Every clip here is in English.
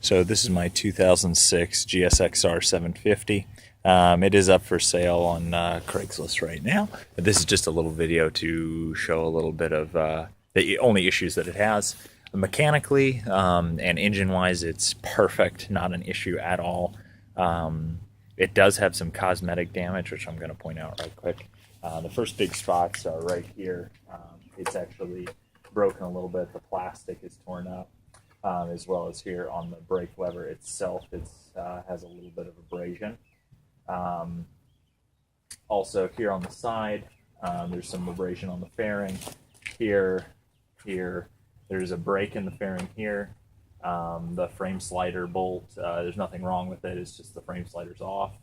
So this is my 2006 GSXR 750. It is up for sale on Craigslist right now. But this is just a little video to show a little bit of the only issues that it has. Mechanically and engine-wise, it's perfect, not an issue at all. It does have some cosmetic damage, which I'm going to point out right quick. The first big spots are right here. It's actually broken a little bit. The plastic is torn up. As well as here on the brake lever itself, it has a little bit of abrasion. Also here on the side, there's some abrasion on the fairing. Here, there's a break in the fairing here. The frame slider bolt, there's nothing wrong with it, it's just the frame slider's off.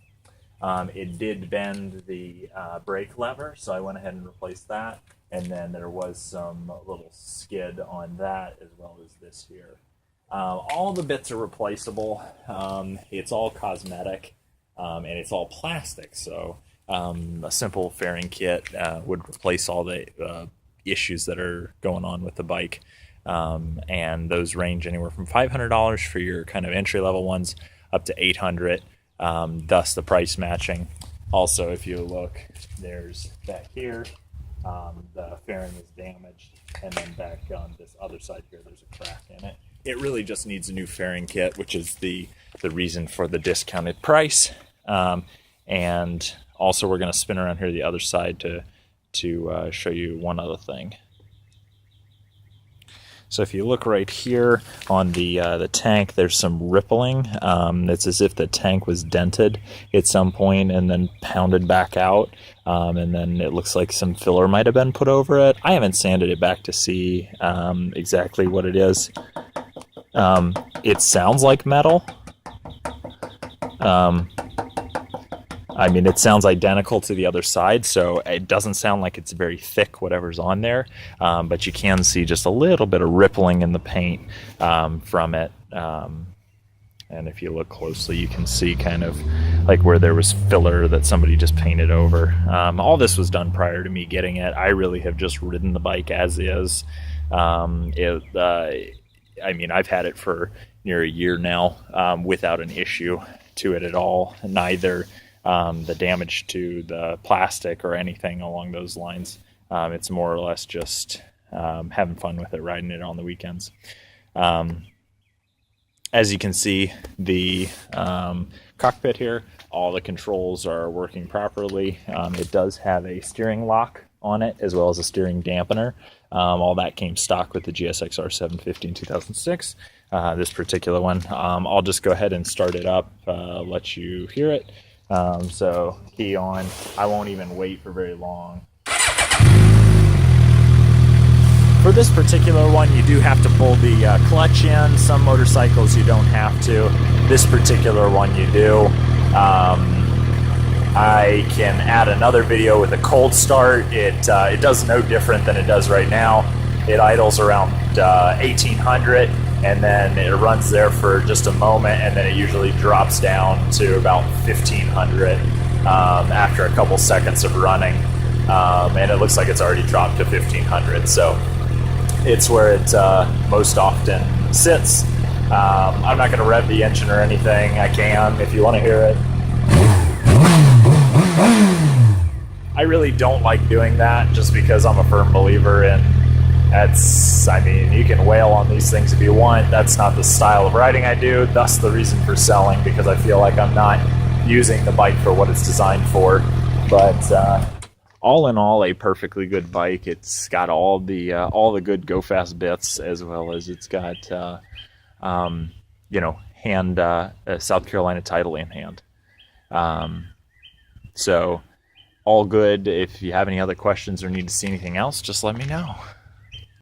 It did bend the brake lever, so I went ahead and replaced that. And then there was some little skid on that, as well as this here. All the bits are replaceable. It's all cosmetic, and it's all plastic. So a simple fairing kit would replace all the issues that are going on with the bike. And those range anywhere from $500 for your kind of entry-level ones up to $800, thus the price matching. Also, if you look, there's back here. The fairing is damaged, and then back on this other side here, there's a crack in it. It really just needs a new fairing kit, which is the reason for the discounted price. And also, we're going to spin around here the other side to show you one other thing. So if you look right here on the tank, there's some rippling. It's as if the tank was dented at some point and then pounded back out. And then it looks like some filler might have been put over it. I haven't sanded it back to see exactly what it is. It sounds like metal. I mean, it sounds identical to the other side, so it doesn't sound like it's very thick, whatever's on there, but you can see just a little bit of rippling in the paint from it. And if you look closely, you can see kind of like where there was filler that somebody just painted over. All this was done prior to me getting it. I really have just ridden the bike as is. I mean, I've had it for near a year now without an issue to it at all. Neither the damage to the plastic or anything along those lines. It's more or less just having fun with it, riding it on the weekends. As you can see, the cockpit here, all the controls are working properly. It does have a steering lock on it, as well as a steering dampener. All that came stock with the GSXR 750 in 2006. This particular one, I'll just go ahead and start it up, let you hear it. So key on. I won't even wait for very long. For this particular one, you do have to pull the clutch in. Some motorcycles you don't have to. This particular one you do. I can add another video with a cold start. It does no different than it does right now. It idles around 1800, and then it runs there for just a moment, and then it usually drops down to about 1500 after a couple seconds of running. And it looks like it's already dropped to 1500, so it's where it most often sits. I'm not going to rev the engine or anything. I can if you want to hear it. I really don't like doing that just because I'm a firm believer in I mean, you can wail on these things if you want. That's not the style of riding I do. Thus the reason for selling, because I feel like I'm not using the bike for what it's designed for. But all in all, a perfectly good bike. It's got all the good go fast bits, as well as it's got South Carolina title in hand. So all good. If you have any other questions or need to see anything else, just let me know.